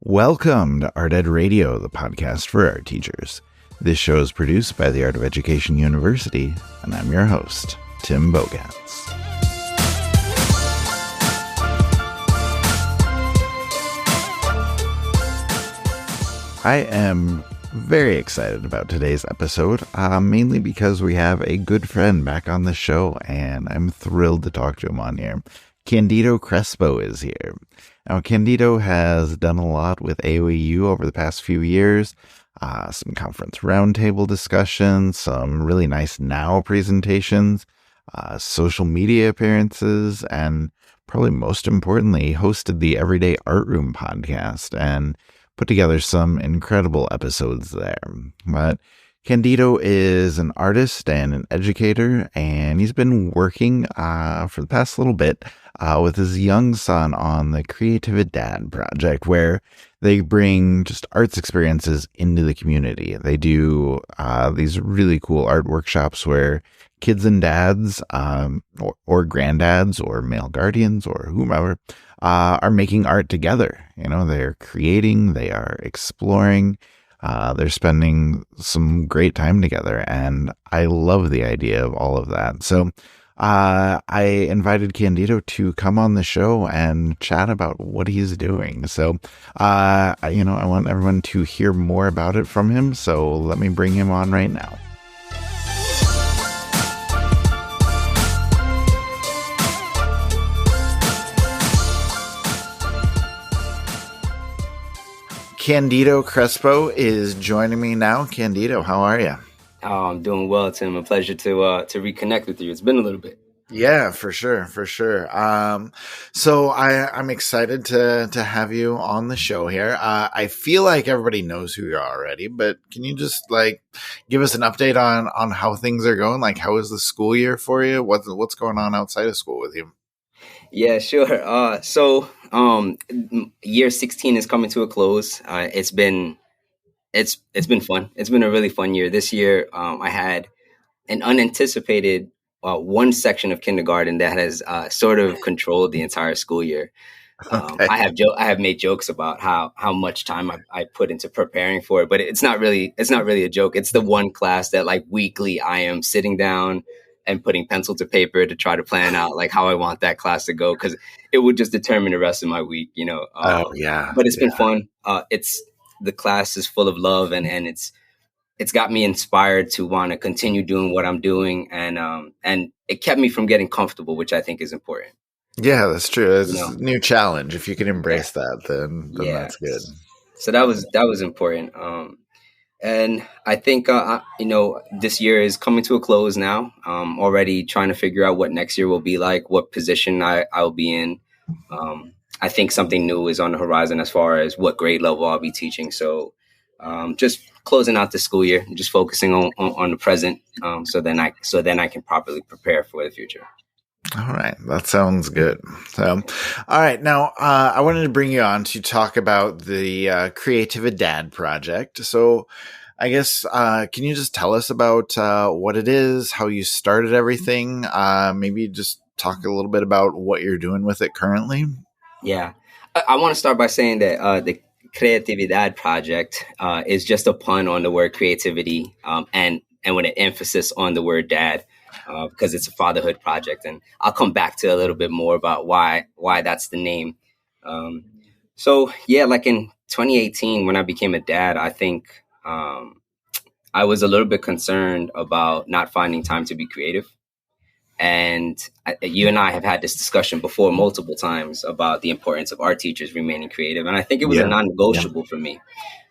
Welcome to Art Ed Radio, the podcast for art teachers. This show is produced by the Art of Education University, and I'm your host, Tim Bogats. I am very excited about today's episode, mainly because we have a good friend back on the show, and I'm thrilled to talk to him on here. Candido Crespo is here. Now, Candido has done a lot with AOEU over the past few years, some conference roundtable discussions, some really nice Now presentations, social media appearances, and probably most importantly, hosted the Everyday Art Room podcast and put together some incredible episodes there. But Candido is an artist and an educator, and he's been working for the past little bit with his young son on the Creatividad Project, where they bring just arts experiences into the community. They do these really cool art workshops where kids and dads or granddads or male guardians or whomever are making art together. You know, they're creating, they are exploring, they're spending some great time together, and I love the idea of all of that. So I invited Candido to come on the show and chat about what he's doing. So, I want everyone to hear more about it from him. So let me bring him on right now. Candido Crespo is joining me now. Candido, how are you? Oh, I'm doing well, Tim. A pleasure to reconnect with you. It's been a little bit. Yeah, for sure. So I'm excited to have you on the show here. I feel like everybody knows who you are already, but can you just give us an update on how things are going? Like, how is the school year for you? What's going on outside of school with you? Yeah, sure. So year 16 is coming to a close. It's been fun. It's been a really fun year. This year, I had an unanticipated one section of kindergarten that has sort of controlled the entire school year. Okay. I have made jokes about how much time I put into preparing for it, but it's not really a joke. It's the one class that weekly I am sitting down and putting pencil to paper to try to plan out how I want that class to go, because it would just determine the rest of my week, Oh yeah. But it's been fun. The class is full of love, and it's got me inspired to want to continue doing what I'm doing, and it kept me from getting comfortable, which I think is important. Yeah, that's true. It's a new challenge. If you can embrace that, then that's good. So that was important. And I think, this year is coming to a close now. Already trying to figure out what next year will be like, what position I'll be in. I think something new is on the horizon as far as what grade level I'll be teaching. So just closing out the school year and just focusing on the present. So then I can properly prepare for the future. All right. That sounds good. So, all right. Now, I wanted to bring you on to talk about the Creatividad Project. So I guess, can you just tell us about what it is, how you started everything? Maybe just talk a little bit about what you're doing with it currently. Yeah. I want to start by saying that the Creatividad Project is just a pun on the word creativity and with an emphasis on the word dad. Because it's a fatherhood project, and I'll come back to a little bit more about why that's the name. So in 2018, when I became a dad, I think I was a little bit concerned about not finding time to be creative. And you and I have had this discussion before multiple times about the importance of art teachers remaining creative, and I think it was a non-negotiable for me.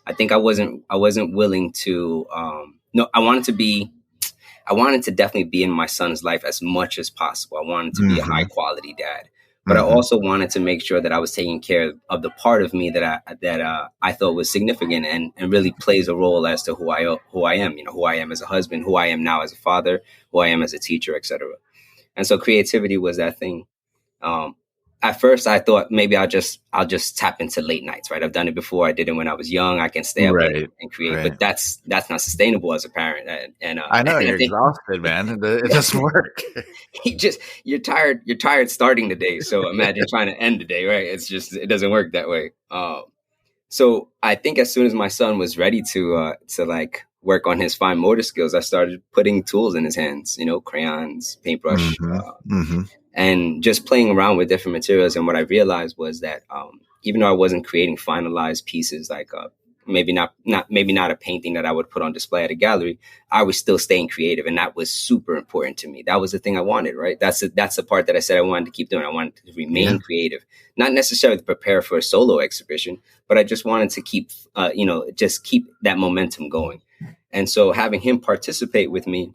I think I wasn't willing to. I wanted to definitely be in my son's life as much as possible. I wanted to be a high quality dad, but I also wanted to make sure that I was taking care of the part of me that I thought was significant and really plays a role as to who I am. Who I am as a husband, who I am now as a father, who I am as a teacher, etc. And so creativity was that thing. At first, I thought maybe I'll just tap into late nights, right? I've done it before. I did it when I was young. I can stay up late and create, but that's not sustainable as a parent. And I know you're exhausted, man. It doesn't work. You're tired. You're tired starting the day. So imagine trying to end the day, right? It doesn't work that way. So I think as soon as my son was ready to like work on his fine motor skills, I started putting tools in his hands, crayons, paintbrush, Mm-hmm. Mm-hmm. and just playing around with different materials. And what I realized was that even though I wasn't creating finalized pieces, like maybe not a painting that I would put on display at a gallery, I was still staying creative, and that was super important to me. That was the thing I wanted, right? That's the part that I said I wanted to keep doing. I wanted to Yeah. remain creative, not necessarily to prepare for a solo exhibition, but I just wanted to keep, just keep that momentum going. And so having him participate with me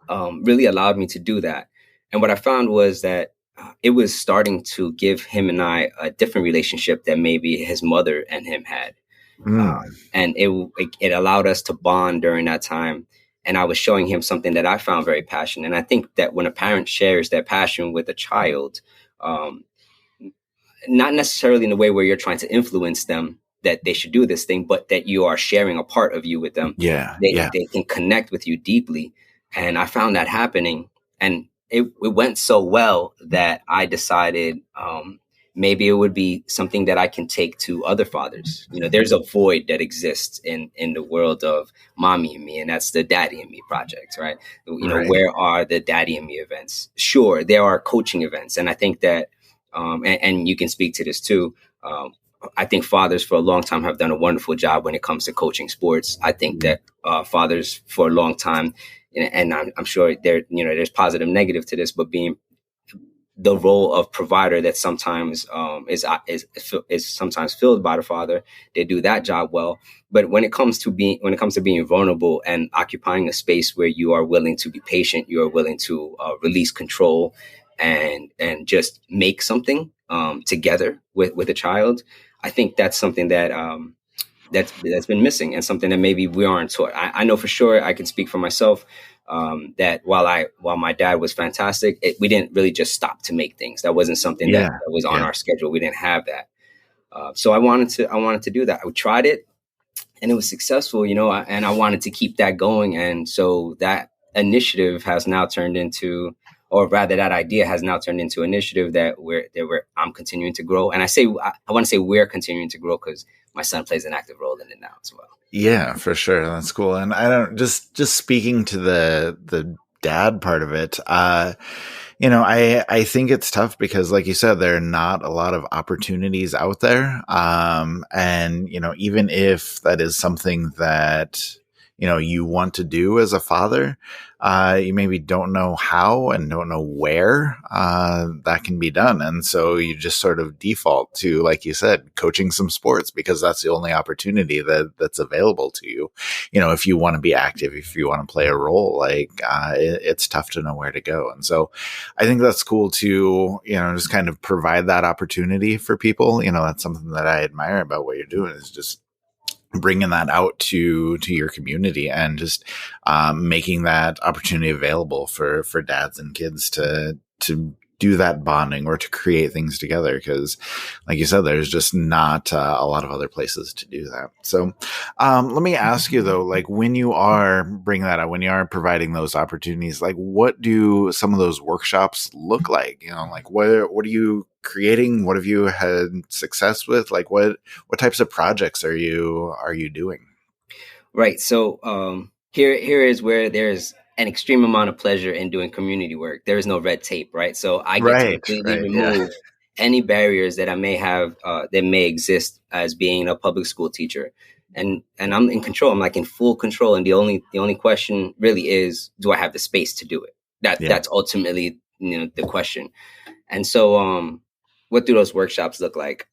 really allowed me to do that. And what I found was that it was starting to give him and I a different relationship that maybe his mother and him had. Mm. And it allowed us to bond during that time. And I was showing him something that I found very passionate. And I think that when a parent shares that passion with a child, um, not necessarily in a way where you're trying to influence them that they should do this thing, but that you are sharing a part of you with them. Yeah. They Yeah. they can connect with you deeply, and I found that happening, and it went so well that I decided maybe it would be something that I can take to other fathers. There's a void that exists in the world of mommy and me, and that's the daddy and me project, right? Right. Where are the daddy and me events? Sure, there are coaching events, and I think that and you can speak to this too. I think fathers for a long time have done a wonderful job when it comes to coaching sports. I think Mm. that fathers for a long time, and I'm sure there's positive, negative to this, but being the role of provider that sometimes is sometimes filled by the father, they do that job well. But when it comes to being vulnerable and occupying a space where you are willing to be patient, you are willing to release control and just make something together with a child, I think that's something that's been missing, and something that maybe we aren't taught. I know for sure, I can speak for myself, that while my dad was fantastic, we didn't really just stop to make things. That wasn't something that, Yeah. that was on Yeah. our schedule. We didn't have that. So I wanted to do that. I tried it, and it was successful, and I wanted to keep that going. And so that initiative has now turned into, or rather, that idea has now turned into an initiative I'm continuing to grow. And I want to say we're continuing to grow because my son plays an active role in it now as well. Yeah, for sure. That's cool. And I don't just speaking to the dad part of it, I think it's tough because like you said, there are not a lot of opportunities out there. And even if that is something that, you want to do as a father, you maybe don't know how and don't know where that can be done. And so you just sort of default to, like you said, coaching some sports because that's the only opportunity that's available to you. If you want to be active, if you want to play a role, like it's tough to know where to go. And so I think that's cool to, just kind of provide that opportunity for people. That's something that I admire about what you're doing is just bringing that out to your community and just making that opportunity available for dads and kids to do that bonding or to create things together. Because like you said, there's just not a lot of other places to do that. So let me ask you though, like when you are bringing that out, when you are providing those opportunities, like what do some of those workshops look like? Like what are you creating? What have you had success with? Like what types of projects are you doing? Right. So here is where there's an extreme amount of pleasure in doing community work. There is no red tape, right? So I get to Right, completely right, yeah, remove any barriers that I may have that may exist as being a public school teacher. And I'm in control. I'm like in full control. And the only question really is, do I have the space to do it? yeah, That's ultimately the question. And so, what do those workshops look like?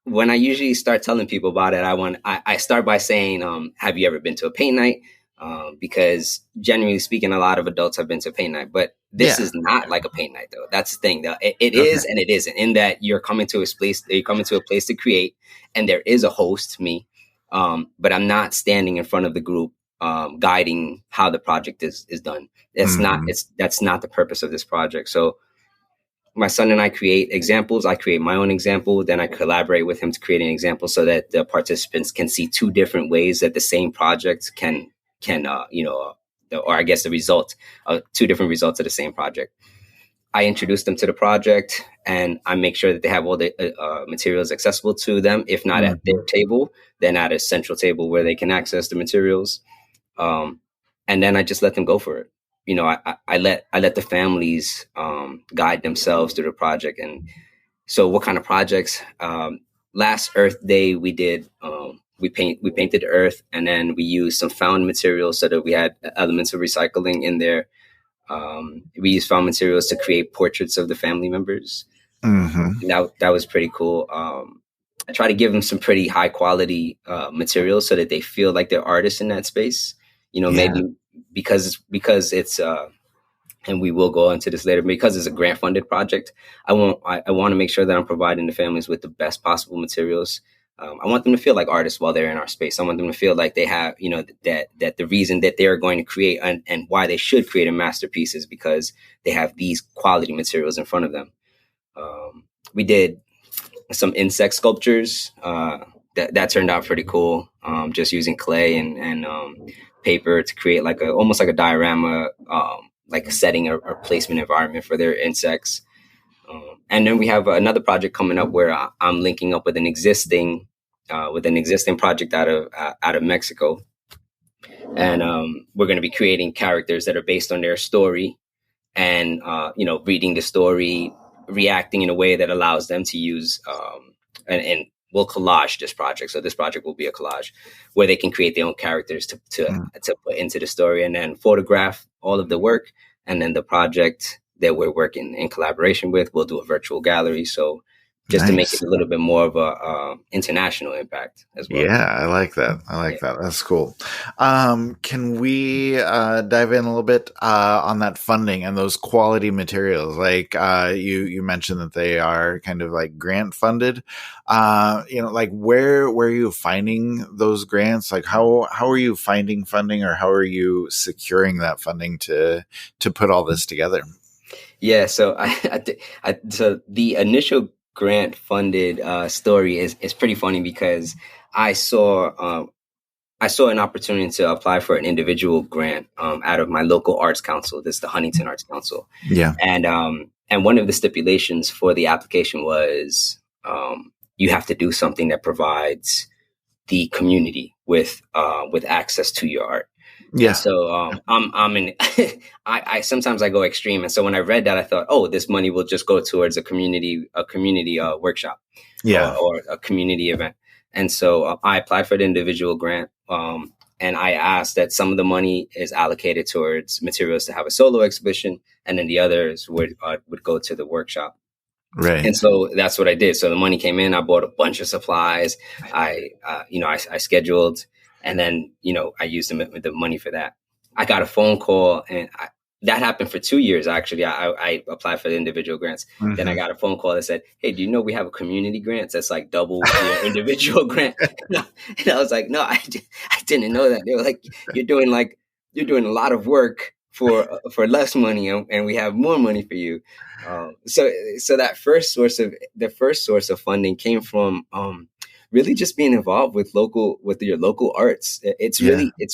When I usually start telling people about it, I start by saying, have you ever been to a paint night? Because generally speaking, a lot of adults have been to a paint night, but this yeah. is not like a paint night though. That's the thing though. It Okay. is, and it isn't, in that you're coming to a place to create, and there is a host, me. But I'm not standing in front of the group, guiding how the project is done. Hmm. That's not the purpose of this project. So my son and I create examples. I create my own example, then I collaborate with him to create an example so that the participants can see two different ways that the same project can or I guess the result, two different results of the same project. I introduce them to the project, and I make sure that they have all the materials accessible to them. If not at Mm-hmm. their table, then at a central table where they can access the materials. Um, and then I just let them go for it. I let the families guide themselves through the project. And so, what kind of projects? Last Earth Day, we did. We painted the earth, and then we used some found materials so that we had elements of recycling in there. We used found materials to create portraits of the family members. Mm-hmm. That was pretty cool. I try to give them some pretty high quality materials so that they feel like they're artists in that space. Yeah. Maybe because it's and we will go into this later, because it's a grant funded project. I want to make sure that I'm providing the families with the best possible materials. I want them to feel like artists while they're in our space. I want them to feel like they have, that the reason that they're going to create and why they should create a masterpiece is because they have these quality materials in front of them. We did some insect sculptures. That turned out pretty cool. Just using clay and paper to create almost like a diorama, like a setting or placement environment for their insects. And then we have another project coming up where I'm linking up with an existing project out of Mexico, and we're going to be creating characters that are based on their story, and reading the story, reacting in a way that allows them to use and we'll collage this project. So this project will be a collage where they can create their own characters to put into the story, and then photograph all of the work. And then the project that we're working in collaboration with, we'll do a virtual gallery. So just to make it Nice. a little bit more of a international impact as well. Yeah, I like that. I like that. That's cool. Can we dive in a little bit on that funding and those quality materials? Like you mentioned that they are kind of like grant funded. Like where are you finding those grants? Like how are you finding funding, or how are you securing that funding to put all this together? Yeah, so so the initial grant funded story is pretty funny, because I saw I saw an opportunity to apply for an individual grant out of my local arts council. This is the Huntington Arts Council, Yeah. and one of the stipulations for the application was you have to do something that provides the community with access to your art. Yeah. And so I'm in. I sometimes I go extreme, and so when I read that, I thought, oh, this money will just go towards a community workshop, Yeah. or a community event. And so I applied for the individual grant, and I asked that some of the money is allocated towards materials to have a solo exhibition, and then the others would go to the workshop. Right. And so that's what I did. So the money came in. I bought a bunch of supplies. I scheduled, and then I used the money for that. I got a phone call, and that happened for 2 years. Actually, I applied for the individual grants. Mm-hmm. Then I got a phone call that said, "Hey, do you know we have a community grant that's like double your individual grant?" And I was like, "No, I didn't know that." They were like, "You're doing a lot of work for less money, and we have more money for you." So that first source of funding came from really just being involved with your local arts. It's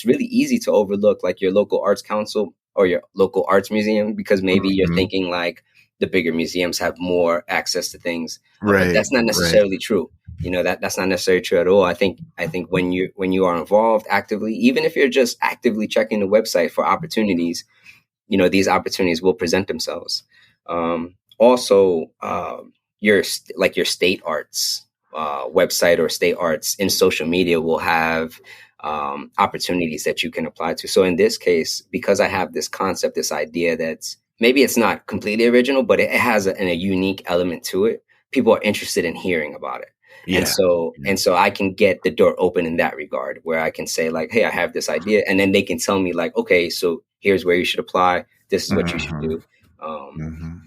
really easy to overlook like your local arts council or your local arts museum, because maybe you're thinking like the bigger museums have more access to things. Right. But that's not necessarily true. That's not necessarily true at all. I think when you are involved actively, even if you're just actively checking the website for opportunities, these opportunities will present themselves. Also, your state arts website or state arts in social media will have opportunities that you can apply to. So in this case, because I have this concept, this idea that's maybe it's not completely original, but it has a unique element to it, people are interested in hearing about it. Yeah. And so I can get the door open in that regard, where I can say like, hey, I have this idea. And then they can tell me like, okay, so here's where you should apply. This is what you should do.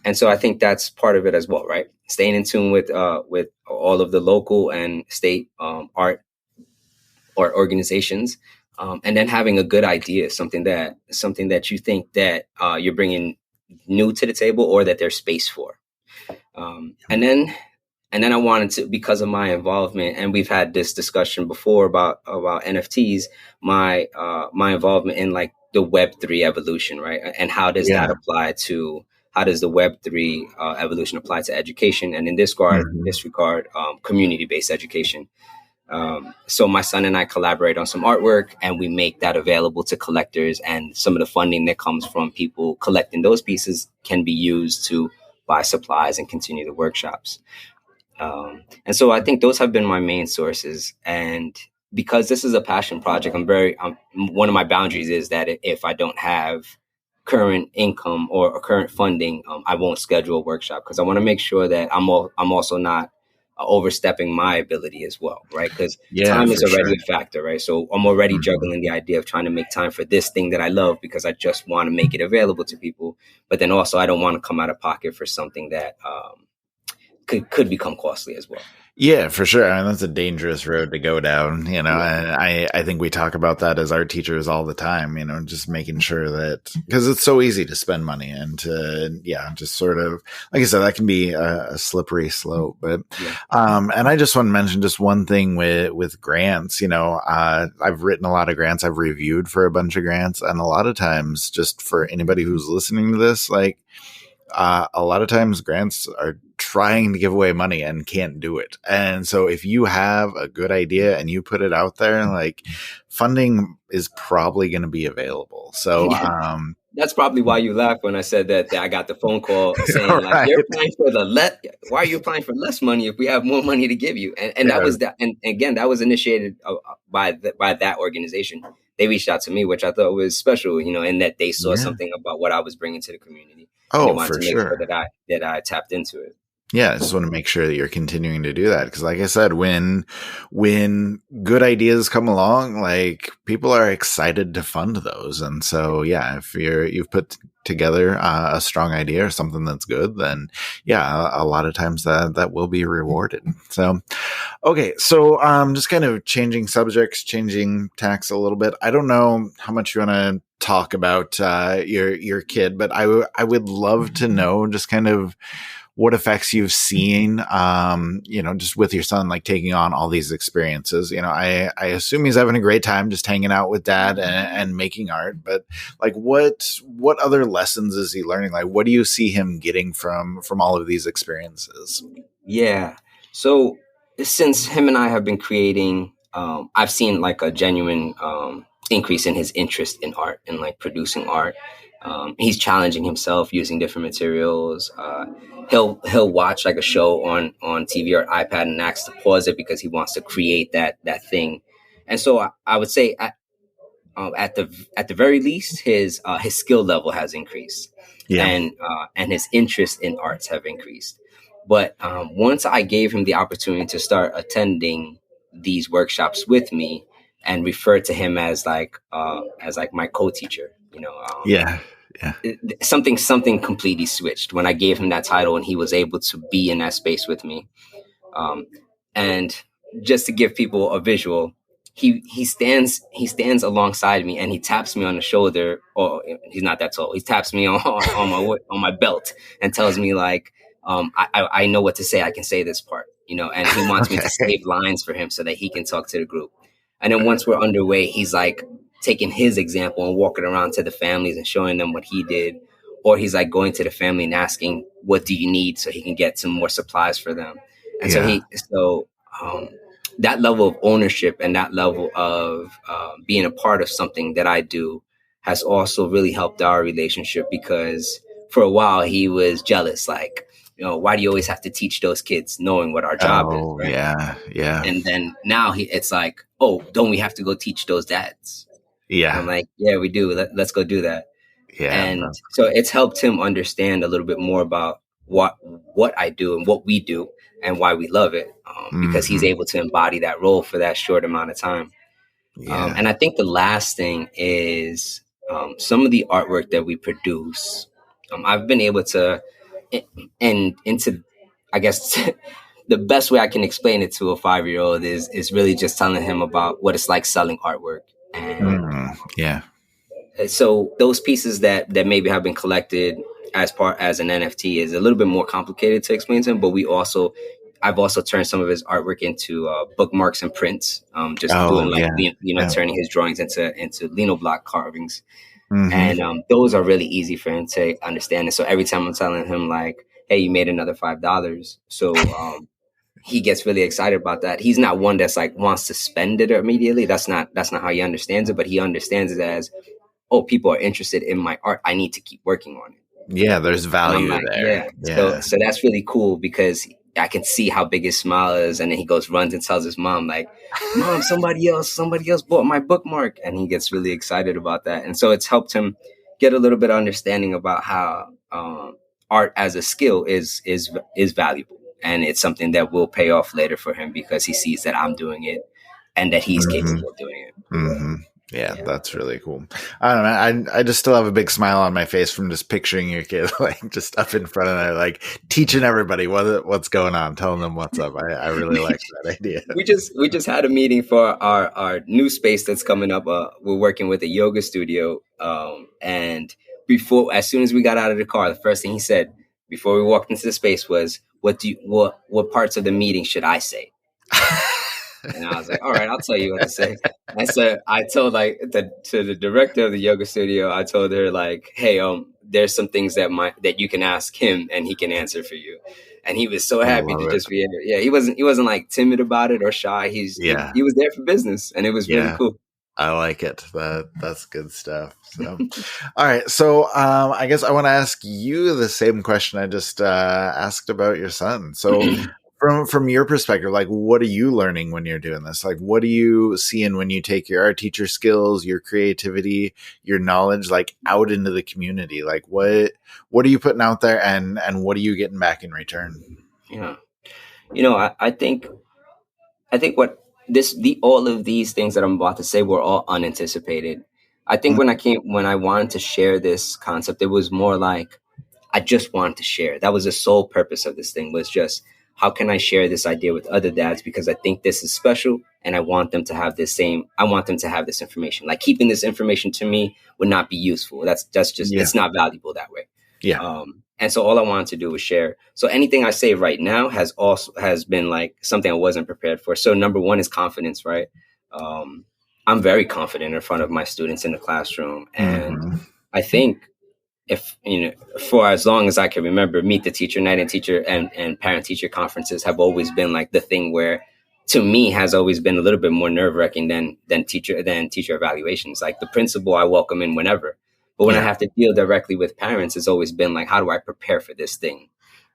And so I think that's part of it as well, right? Staying in tune with all of the local and state art organizations, and then having a good idea, something that you think that you're bringing new to the table, or that there's space for. And then I wanted to, because of my involvement, and we've had this discussion before about NFTs, my involvement in like the Web3 evolution, right? And how does that apply to how does the Web3 evolution apply to education, and in Mhm. this regard, community-based education. So my son and I collaborate on some artwork, and we make that available to collectors. And some of the funding that comes from people collecting those pieces can be used to buy supplies and continue the workshops. And so I think those have been my main sources. And because this is a passion project, one of my boundaries is that if I don't have current income or current funding, I won't schedule a workshop because I want to make sure that I'm also not overstepping my ability as well, right? Because Yeah, time is for already sure. a factor, right? So I'm already Mhm. juggling the idea of trying to make time for this thing that I love because I just want to make it available to people. But then also I don't want to come out of pocket for something that could become costly as well. Yeah, for sure. I mean, that's a dangerous road to go down, and Yeah. I think we talk about that as art teachers all the time, just making sure that, because it's so easy to spend money and to, yeah, just sort of, like I said, that can be a slippery slope. But, Yeah. and I just want to mention just one thing with grants, I've written a lot of grants, I've reviewed for a bunch of grants, and a lot of times, just for anybody who's listening to this, like, a lot of times grants are trying to give away money and can't do it. And so if you have a good idea and you put it out there, like, funding is probably going to be available. So, Yeah. That's probably why you laughed when I said that I got the phone call saying all like right. you're applying for why are you applying for less money if we have more money to give you? And that Yeah. was that. And again, that was initiated by that organization. They reached out to me, which I thought was special, in that they saw Yeah. something about what I was bringing to the community, and they Oh, wanted for to make sure sure. that I tapped into it. Yeah, I just want to make sure that you're continuing to do that because, like I said, when good ideas come along, like, people are excited to fund those, and so yeah, if you've put together a strong idea or something that's good, then yeah, a lot of times that will be rewarded. So okay, so just kind of changing subjects, changing tacks a little bit. I don't know how much you want to talk about your kid, but I would love to know just kind of what effects you've seen, just with your son, like, taking on all these experiences. I assume he's having a great time just hanging out with dad and making art, but like, what other lessons is he learning? Like, what do you see him getting from all of these experiences? Yeah. So since him and I have been creating, I've seen like a genuine increase in his interest in art and like producing art. He's challenging himself using different materials. He'll watch like a show on TV or iPad and ask to pause it because he wants to create that thing. And so I would say at the very least, his skill level has increased, Yeah. and his interest in arts have increased. But once I gave him the opportunity to start attending these workshops with me and refer to him as like my co-teacher, Yeah. Yeah. something completely switched when I gave him that title and he was able to be in that space with me. Um, and just to give people a visual, he stands alongside me and he taps me on the shoulder. Or he's not that tall. He taps me on my belt and tells me like, I know what to say. I can say this part, and he wants me to Okay. save lines for him so that he can talk to the group. And then once we're underway, he's like taking his example and walking around to the families and showing them what he did. Or he's like going to the family and asking, what do you need, so he can get some more supplies for them. And so Yeah. that level of ownership and that level of being a part of something that I do has also really helped our relationship, because for a while he was jealous, like, why do you always have to teach those kids, knowing what our job is, Oh, right? yeah. Yeah. And then now it's like, oh, don't we have to go teach those dads? And I'm Yeah. like, yeah, we do. Let's go do that. Yeah. And so it's helped him understand a little bit more about what I do and what we do and why we love it, because he's Hmm. able to embody that role for that short amount of time. Yeah. And I think the last thing is some of the artwork that we produce. I've been able to, and into, I guess, the best way I can explain it to a 5-year-old is really just telling him about what it's like selling artwork. And Yeah. so those pieces that maybe have been collected as an NFT is a little bit more complicated to explain to him. But I've also turned some of his artwork into bookmarks and prints. Just doing Oh, like yeah. Yeah. turning his drawings into lino block carvings. And Mm-hmm. those are really easy for him to understand. And so every time I'm telling him like, hey, you made another $5. So he gets really excited about that. He's not one that's like wants to spend it immediately. That's not how he understands it, but he understands it as, oh, people are interested in my art. I need to keep working on it. Yeah, there's And I'm value like, yeah. there. So Yeah. so that's really cool because I can see how big his smile is. And then he goes, runs and tells his mom, like, Mom, somebody else bought my bookmark. And he gets really excited about that. And so it's helped him get a little bit of understanding about how art as a skill is valuable. And it's something that will pay off later for him because he sees that I'm doing it and that he's Mm-hmm. capable of doing it. Mm-hmm. Yeah, Yeah. that's really cool. I don't know. I just still have a big smile on my face from just picturing your kid like just up in front of her, like teaching everybody what's going on, telling them what's up. I really like that idea. We just had a meeting for our new space that's coming up. We're working with a yoga studio, and as soon as we got out of the car, the first thing he said before we walked into the space was, what parts of the meeting should I say?" And I was like, "All right, I'll tell you what to say." And so I told to the director of the yoga studio, I told her like, "Hey, there's some things that you can ask him and he can answer for you." And he was so I happy to love it. just be able. Yeah, he wasn't like timid about it or shy. Yeah. He was there for business, and it was really Yeah. cool. I like it. That's good stuff. So, all right. So, I guess I want to ask you the same question I just asked about your son. So, from your perspective, like, what are you learning when you're doing this? Like, what are you seeing when you take your art teacher skills, your creativity, your knowledge, like, out into the community? Like, what are you putting out there, and what are you getting back in return? Yeah, I think what all of these things that I'm about to say were all unanticipated. I think when I wanted to share this concept, it was more like I just wanted to share. That was the sole purpose of this thing, was just how can I share this idea with other dads, because I think this is special and I want them to have this information. Like keeping this information to me would not be useful. That's just Yeah. it's not valuable that way. Yeah. And so all I wanted to do was share. So anything I say right now has been like something I wasn't prepared for. So number one is confidence, right? Um, I'm very confident in front of my students in the classroom, and Mm-hmm. I think if for as long as I can remember, meet the teacher night and teacher and parent teacher conferences have always been like the thing where, to me, has always been a little bit more nerve wracking than teacher evaluations. Like the principal, I welcome in whenever, but when I Yeah. have to deal directly with parents, it's always been like, how do I prepare for this thing?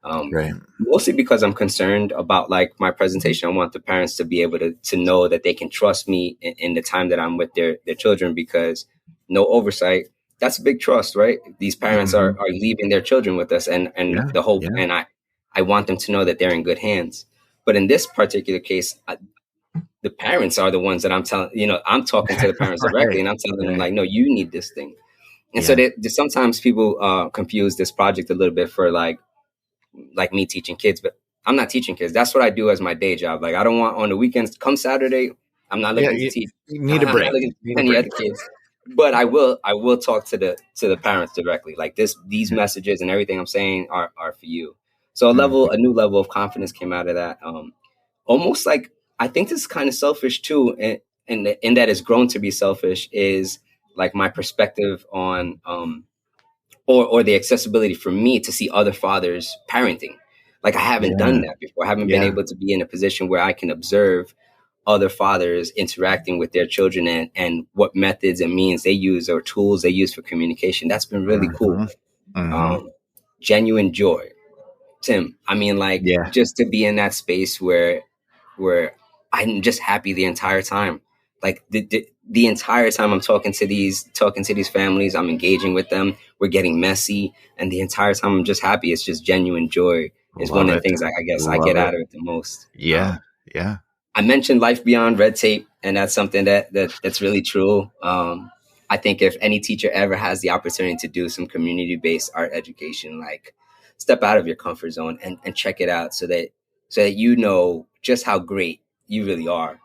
Right. Mostly because I'm concerned about like my presentation. I want the parents to be able to know that they can trust me in the time that I'm with their children, because no oversight, that's a big trust, right? These parents Mm-hmm. are leaving their children with us, and Yeah. the hope, Yeah. and I want them to know that they're in good hands. But in this particular case, the parents are the ones that I'm talking to the parents directly, Right. and I'm telling them Right. like, no, you need this thing. And so Yeah. sometimes people confuse this project a little bit for like me teaching kids, but I'm not teaching kids. That's what I do as my day job. Like I don't want on the weekends, come Saturday, I'm not Yeah. looking to teach. You need a I'm not break. looking to You teach need a any break. other kids. But I will talk to the parents directly. Like these Yeah. messages and everything I'm saying are for you. So Mhm. a new level of confidence came out of that. Almost like, I think this is kind of selfish too, and in that it's grown to be selfish, is like my perspective on or the accessibility for me to see other fathers parenting. Like I haven't done Yeah. that before. I haven't been Yeah. able to be in a position where I can observe other fathers interacting with their children, and what methods and means they use or tools they use for communication. That's been really cool. Mhm. Mhm. Um, Genuine joy, Tim. I mean, like Yeah. just to be in that space where I'm just happy the entire time. Like the entire time I'm talking to these families, I'm engaging with them. We're getting messy, and the entire time I'm just happy. It's just genuine joy is one Love of the it. things I guess I Love get it. out of it the most. Yeah. Yeah. I mentioned life beyond red tape, and that's something that's really true. I think if any teacher ever has the opportunity to do some community based art education, like step out of your comfort zone and check it out, so that you know just how great you really are.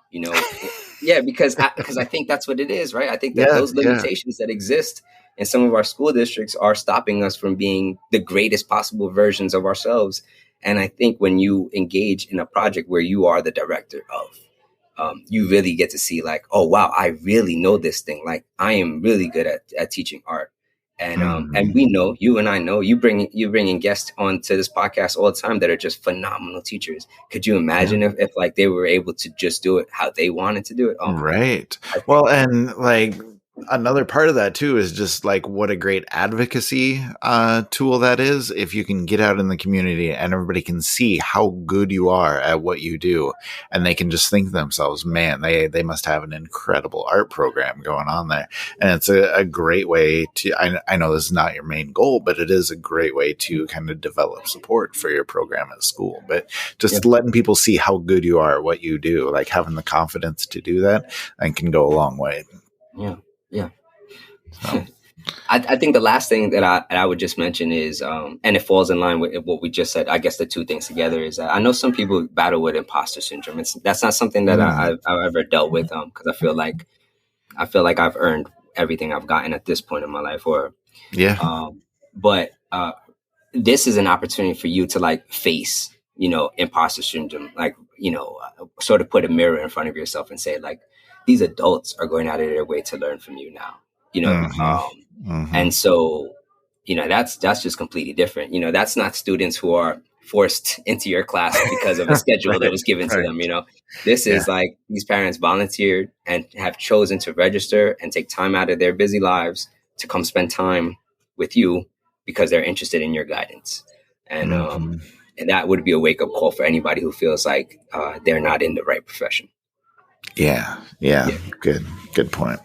Yeah, because I think that's what it is, right? I think that Yeah. those Yeah. limitations that exist in some of our school districts are stopping us from being the greatest possible versions of ourselves. And I think when you engage in a project where you are the director of, you really get to see like, oh wow, I really know this thing. Like I am really good at teaching art. And Hmm. we know, you and I know, you bringing guests onto this podcast all the time that are just phenomenal teachers. Could you Yeah. imagine if like they were able to just do it how they wanted to do it? Oh my God. Right. I Well, think, and like another part of that too is just like what a great advocacy tool that is. If you can get out in the community and everybody can see how good you are at what you do, and they can just think to themselves, man, they must have an incredible art program going on there. And it's a great way to, I know this is not your main goal, but it is a great way to kind of develop support for your program at school. But yeah, just letting people see how good you are at what you do, like having the confidence to do that, and can go a long way. yeah, yeah. So, I think the last thing that I would just mention is, and it falls in line with what we just said. I guess the two things together is that I know some people battle with imposter syndrome. That's not something that mm, I've ever dealt with, because I feel like I've earned everything I've gotten at this point in my life. Or, yeah, but this is an opportunity for you to like face, imposter syndrome, like, sort of put a mirror in front of yourself and say like, these adults are going out of their way to learn from you now, you know. hmm, hmm, And so, that's just completely different. That's not students who are forced into your class because of a schedule that right, was given to right, them. This yeah, is like these parents volunteered and have chosen to register and take time out of their busy lives to come spend time with you because they're interested in your guidance. And hmm, and that would be a wake up call for anybody who feels like they're not in the right profession. yeah, yeah. Yeah. Good point.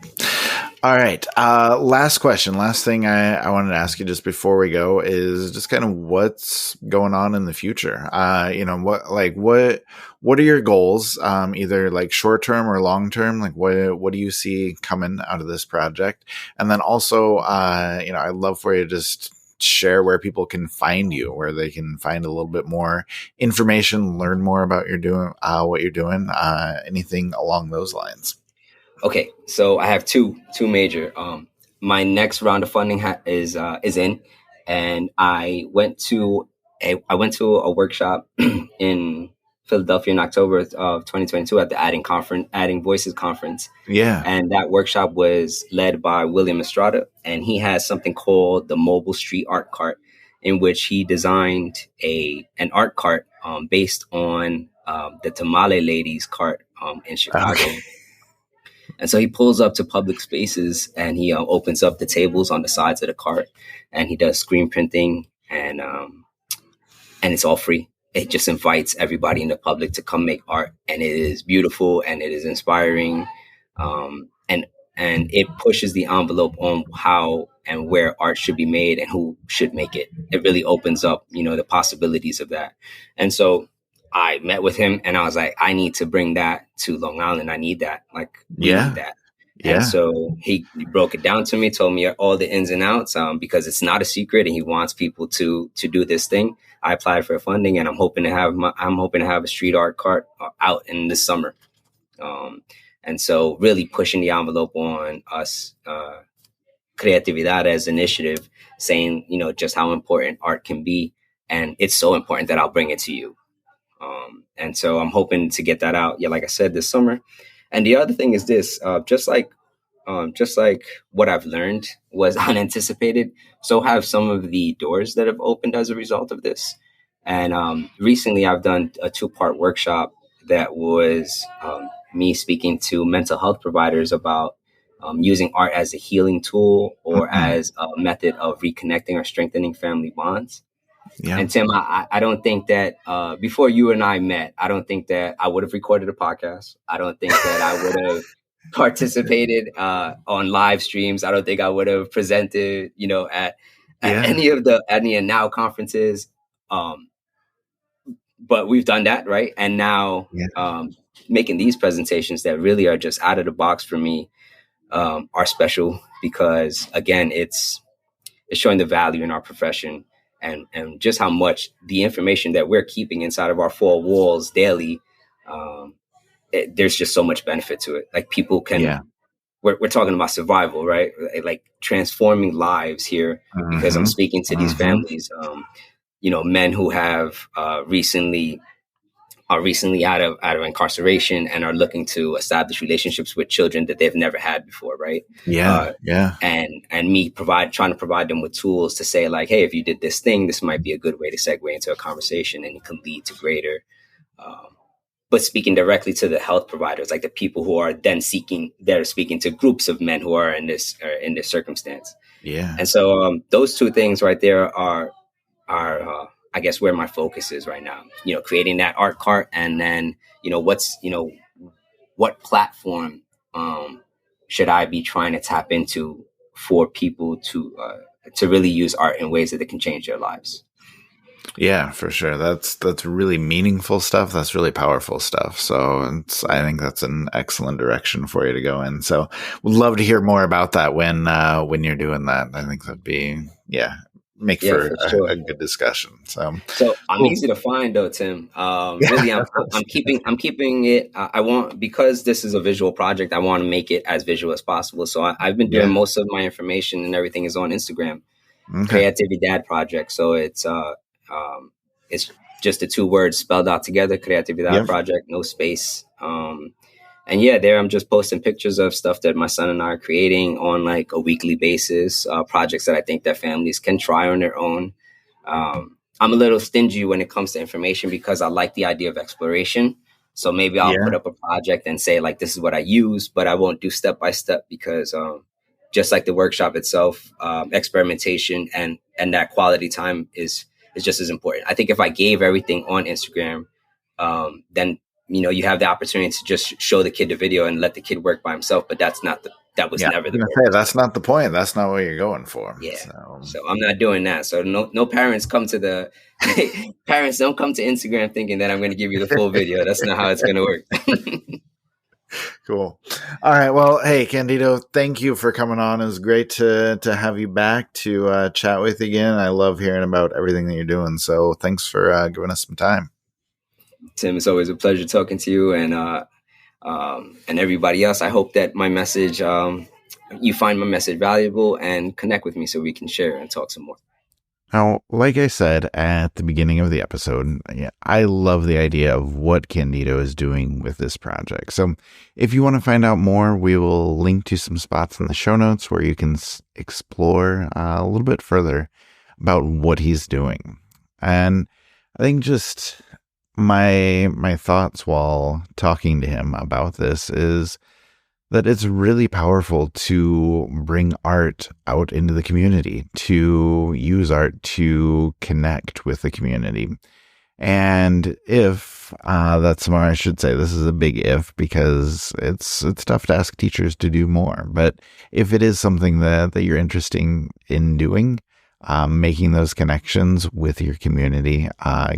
All right. Last question. Last thing I wanted to ask you just before we go is just kind of what's going on in the future. What are your goals? Either like short term or long term. Like what do you see coming out of this project? And then also, I'd love for you to just share where people can find you, where they can find a little bit more information, learn more about what you're doing, anything along those lines. Okay, so I have two major. My next round of funding is in, and I went to a workshop in Philadelphia in October of 2022 at the Adding Voices conference, Yeah. and that workshop was led by William Estrada, and he has something called the Mobile Street Art Cart, in which he designed an art cart based on the Tamale Ladies cart in Chicago. Okay. And so he pulls up to public spaces and he opens up the tables on the sides of the cart, and he does screen printing, and it's all free. It just invites everybody in the public to come make art, and it is beautiful and it is inspiring, and it pushes the envelope on how and where art should be made and who should make it. It really opens up, the possibilities of that. And so I met with him and I was like, I need to bring that to Long Island. I need that. Like, we need Yeah. that. And Yeah. so he broke it down to me, told me all the ins and outs, because it's not a secret, and he wants people to do this thing. I applied for funding, and I'm hoping to have a street art cart out in the summer. And so really pushing the envelope on us, Creatividad as initiative, saying, just how important art can be. And it's so important that I'll bring it to you. And so I'm hoping to get that out. Yeah, like I said, this summer. And the other thing is this, just like what I've learned was unanticipated, so have some of the doors that have opened as a result of this. And recently, I've done a two-part workshop that was me speaking to mental health providers about using art as a healing tool or Mm, as a method of reconnecting or strengthening family bonds. yeah. And Tim, I don't think that before you and I met, I don't think that I would have recorded a podcast. I don't think that I would have participated on live streams. I don't think I would have presented, at Yeah. any of now conferences. Um, but we've done that, right? And now Yeah. making these presentations that really are just out of the box for me are special because, again, it's showing the value in our profession, and just how much the information that we're keeping inside of our four walls daily, there's just so much benefit to it. Like people can, Yeah. we're talking about survival, right? Like transforming lives here, because I'm Hmm. speaking to these Hmm. families, men who have recently are recently out of incarceration and are looking to establish relationships with children that they've never had before, right? Yeah, yeah. And me trying to provide them with tools to say like, hey, if you did this thing, this might be a good way to segue into a conversation, and it can lead to greater. But speaking directly to the health providers, like the people who are then they're speaking to groups of men who are in this circumstance. Yeah. And so those two things right there are I guess where my focus is right now, creating that art cart. And then, what platform should I be trying to tap into for people to really use art in ways that it can change their lives. Yeah, for sure. That's really meaningful stuff. That's really powerful stuff. So I think that's an excellent direction for you to go in. So we'd love to hear more about that when you're doing that. I think that'd be, make for sure. a good discussion. So I'm easy to find though, Tim. Really, I'm keeping it. I want, because this is a visual project, I want to make it as visual as possible. So I've been doing most of my information and everything is on Instagram. Okay. Creatividad Project. So it's just the two words spelled out together. Creatividad Project, no space. And there I'm just posting pictures of stuff that my son and I are creating on like a weekly basis, projects that I think that families can try on their own. I'm a little stingy when it comes to information because I like the idea of exploration. So maybe I'll put up a project and say like, this is what I use, but I won't do step by step because just like the workshop itself, experimentation and that quality time is just as important. I think if I gave everything on Instagram, then you have the opportunity to just show the kid the video and let the kid work by himself. But that was never the purpose. That's not the point. That's not what you're going for. Yeah. So I'm not doing that. So no parents come to parents don't come to Instagram thinking that I'm going to give you the full video. That's not how it's going to work. Cool. All right. Well, hey, Candido, thank you for coming on. It was great to have you back to chat with again. I love hearing about everything that you're doing. So thanks for giving us some time. Tim, it's always a pleasure talking to you and everybody else. I hope that my message, you find my message valuable and connect with me so we can share and talk some more. Now, like I said at the beginning of the episode, I love the idea of what Candido is doing with this project. So if you want to find out more, we will link to some spots in the show notes where you can explore a little bit further about what he's doing. And I think just my thoughts while talking to him about this is that it's really powerful to bring art out into the community, to use art to connect with the community. And if, that's more, I should say, this is a big if, because it's tough to ask teachers to do more. But if it is something that you're interested in doing, making those connections with your community,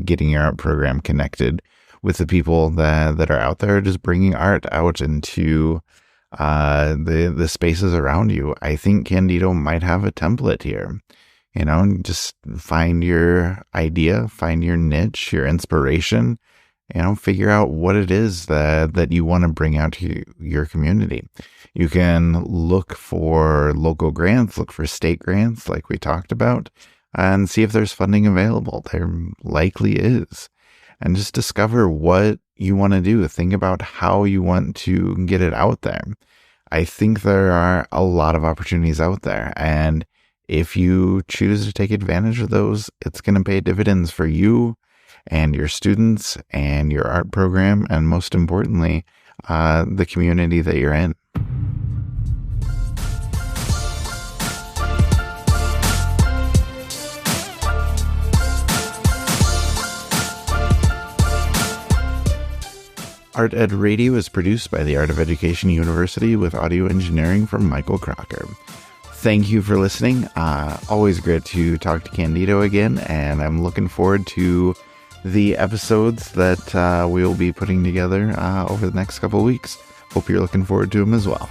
getting your art program connected with the people that are out there, just bringing art out into the spaces around you, I think Candido might have a template here. Just find your idea, find your niche, your inspiration, figure out what it is that you want to bring out to your community. You can look for local grants, look for state grants like we talked about, and see if there's funding available. There likely is. And just discover what you want to do. Think about how you want to get it out there. I think there are a lot of opportunities out there. And if you choose to take advantage of those, it's going to pay dividends for you and your students and your art program. And most importantly, the community that you're in. Art Ed Radio is produced by the Art of Education University with audio engineering from Michael Crocker. Thank you for listening. Always great to talk to Candido again, and I'm looking forward to the episodes that we'll be putting together over the next couple of weeks. Hope you're looking forward to them as well.